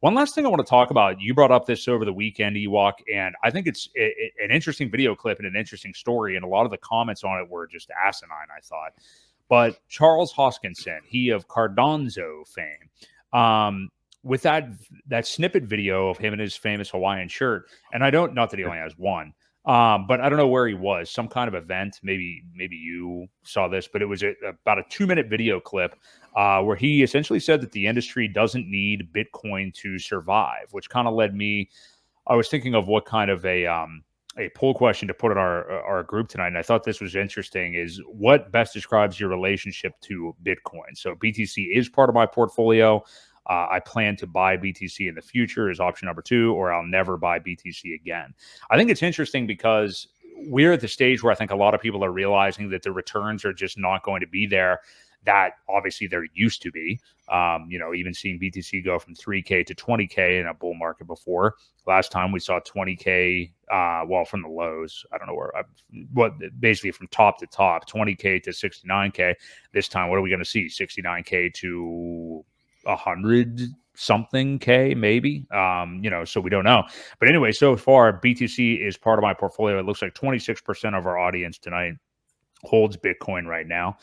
One last thing I want to talk about. You brought up this over the weekend, Ewok, and I think it's an interesting video clip and an interesting story. And a lot of the comments on it were just asinine, I thought. But Charles Hoskinson, he of Cardonzo fame, with that snippet video of him in his famous Hawaiian shirt, and I don't, not that he only has one, but I don't know where he was, some kind of event. Maybe you saw this, but it was about a 2-minute video clip where he essentially said that the industry doesn't need Bitcoin to survive, which kind of led me. I was thinking of what kind of a poll question to put in our group tonight, and I thought this was interesting. Is what best describes your relationship to Bitcoin? So BTC is part of my portfolio. I plan to buy BTC in the future is option number 2, or I'll never buy BTC again. I think it's interesting because we're at the stage where I think a lot of people are realizing that the returns are just not going to be there that obviously there used to be. Even seeing BTC go from 3K to 20K in a bull market before. Last time we saw 20K, from the lows, I don't know basically from top to top, 20K to 69K. This time, what are we going to see? 69K to 100 something K, maybe. So we don't know. But anyway, so far, BTC is part of my portfolio. It looks like 26% of our audience tonight holds Bitcoin right now.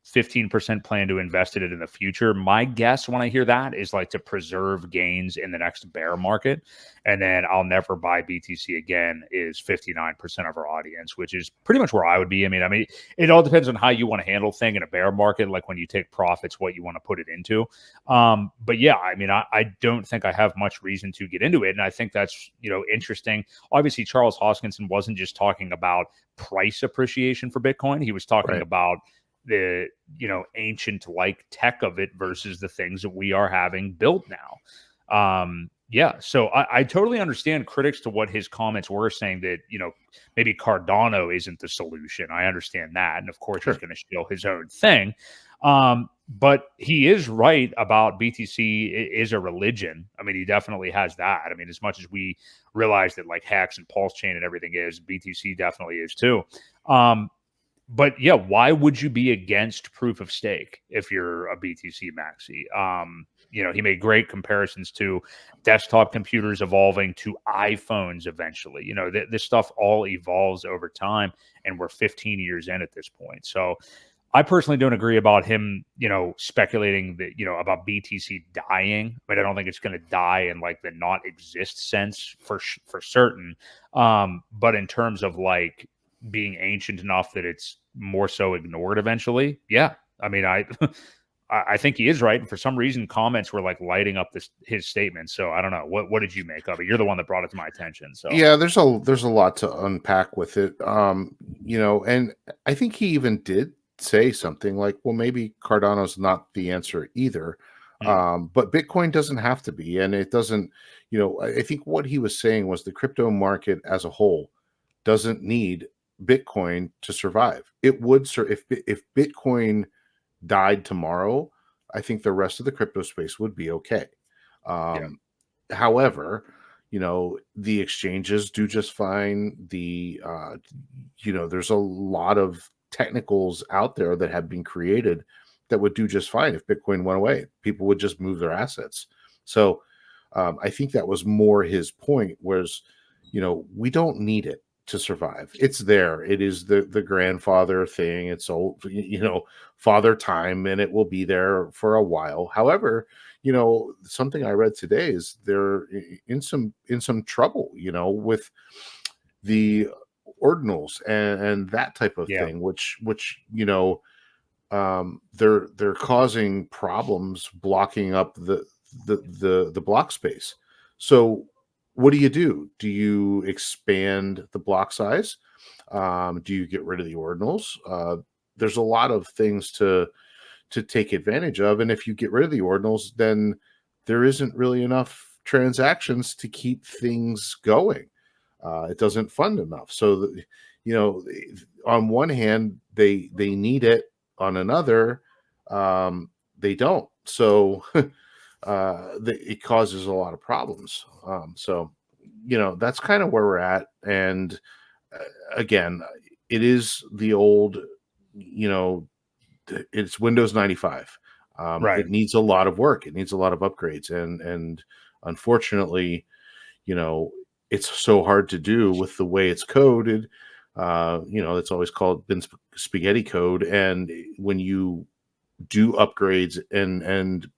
15% plan to invest in it in the future. My guess when I hear that is like to preserve gains in the next bear market. And then I'll never buy BTC again is 59% of our audience, which is pretty much where I would be. I mean, it all depends on how you want to handle thing in a bear market. Like when you take profits, what you want to put it into. But yeah, I mean, I don't think I have much reason to get into it. And I think that's, interesting. Obviously, Charles Hoskinson wasn't just talking about price appreciation for Bitcoin. He was talking about the ancient like tech of it versus the things that we are having built now. So I totally understand critics to what his comments were, saying that maybe Cardano isn't the solution. I understand that, and of course he's going to steal his own thing. But he is right about BTC is a religion. I mean, he definitely has that. I mean, as much as we realize that like Hex and Pulse Chain and everything is, BTC definitely is too. But yeah, why would you be against proof of stake if you're a BTC maxi? He made great comparisons to desktop computers evolving to iPhones eventually. This stuff all evolves over time, and we're 15 years in at this point. So I personally don't agree about him, speculating that, about BTC dying. But I don't think it's going to die in like the not exist sense for certain. But in terms of like being ancient enough that it's more so ignored eventually. Yeah. I mean, I think he is right. And for some reason, comments were like lighting up his statement. So I don't know. What did you make of it? You're the one that brought it to my attention. So yeah, there's a lot to unpack with it. And I think he even did say something like, well, maybe Cardano's not the answer either. But Bitcoin doesn't have to be. And it doesn't, I think what he was saying was the crypto market as a whole doesn't need Bitcoin to survive. It would, if Bitcoin died tomorrow, I think the rest of the crypto space would be okay. However, the exchanges do just fine. There's a lot of technicals out there that have been created that would do just fine if Bitcoin went away. People would just move their assets. So I think that was more his point, was, we don't need it to survive. It's there. It is the grandfather thing. It's old, father time, and it will be there for a while. However, something I read today is they're in some trouble, with the ordinals and that type of thing, which they're causing problems, blocking up the block space. So what do? Do you expand the block size? Do you get rid of the ordinals? There's a lot of things to take advantage of. And if you get rid of the ordinals, then there isn't really enough transactions to keep things going. It doesn't fund enough. So, on one hand, they need it. On another, they don't. So it causes a lot of problems. So, that's kind of where we're at. And again, it is the old, it's Windows 95. Right. It needs a lot of work. It needs a lot of upgrades, and unfortunately, it's so hard to do with the way it's coded. It's always called bin spaghetti code, and when you do upgrades and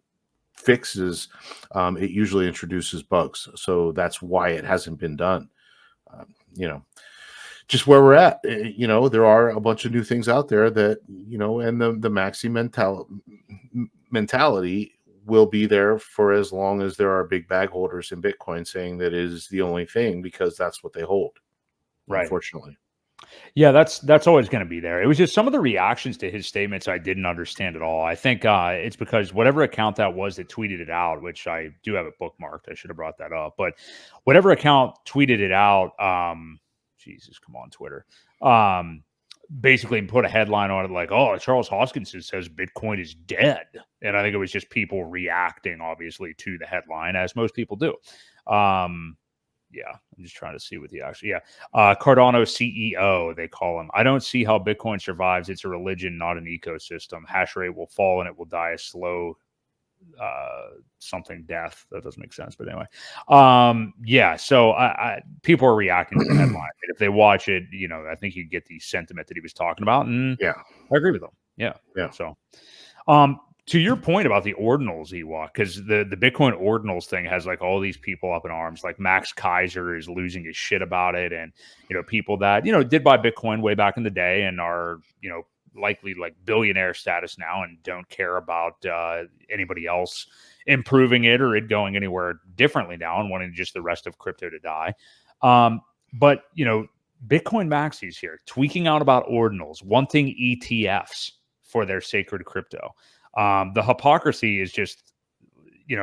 fixes, it usually introduces bugs. So that's why it hasn't been done. Um, you know, just where we're at. There are a bunch of new things out there that, and the maxi mentality will be there for as long as there are big bag holders in Bitcoin saying that is the only thing, because that's what they hold, Right. unfortunately. Yeah, that's always going to be there. It was just some of the reactions to his statements I didn't understand at all. I think it's because whatever account that was that tweeted it out, which I do have it bookmarked. I should have brought that up, but whatever account tweeted it out, Jesus, come on, Twitter. Um, Basically put a headline on it like, "Oh, Charles Hoskinson says Bitcoin is dead," and I think it was just people reacting, obviously, to the headline, as most people do. Yeah, I'm just trying to see what the actual, Cardano CEO, they call him. I don't see how Bitcoin survives. It's a religion, not an ecosystem. Hash rate will fall and it will die a slow something death. That doesn't make sense, but anyway. So people are reacting to the headline. And if they watch it, I think you get the sentiment that he was talking about, and Yeah. I agree with them. Yeah. Yeah. So to your point about the ordinals, Ewok, because the Bitcoin ordinals thing has like all these people up in arms. Like Max Kaiser is losing his shit about it, and people that did buy Bitcoin way back in the day and are likely like billionaire status now and don't care about anybody else improving it or it going anywhere differently now and wanting just the rest of crypto to die. But Bitcoin maxis here tweaking out about ordinals, wanting ETFs for their sacred crypto. The hypocrisy is just,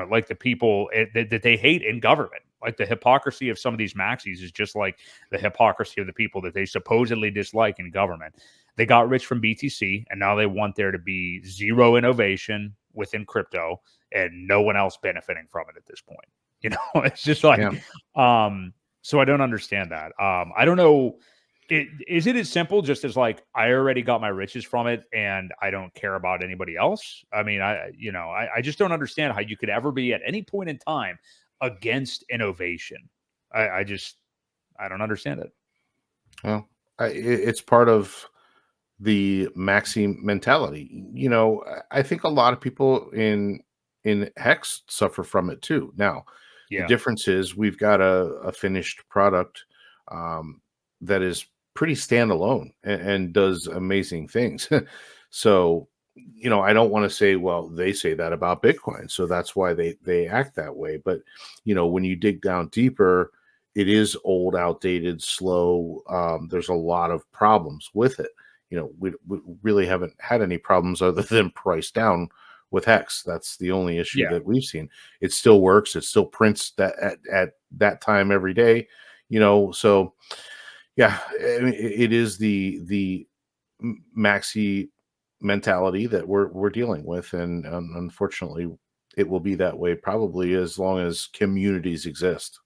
like the people that they hate in government. Like the hypocrisy of some of these maxis is just like the hypocrisy of the people that they supposedly dislike in government. They got rich from BTC, and now they want there to be zero innovation within crypto and no one else benefiting from it at this point. It's just like, so I don't understand that. I don't know. Is it as simple just as like I already got my riches from it and I don't care about anybody else? I mean, I just don't understand how you could ever be at any point in time against innovation. I don't understand it. Well, it's part of the maxi mentality. I think a lot of people in Hex suffer from it too. Now, the Yeah. difference is we've got a finished product that is pretty standalone and does amazing things. So, I don't want to say, well, they say that about Bitcoin, so that's why they act that way. But when you dig down deeper, it is old, outdated, slow. There's a lot of problems with it. We really haven't had any problems other than price down with Hex. That's the only issue that we've seen. It still works. It still prints that at that time every day. So yeah, I mean, it is the maxi mentality that we're dealing with, and unfortunately, it will be that way probably as long as communities exist.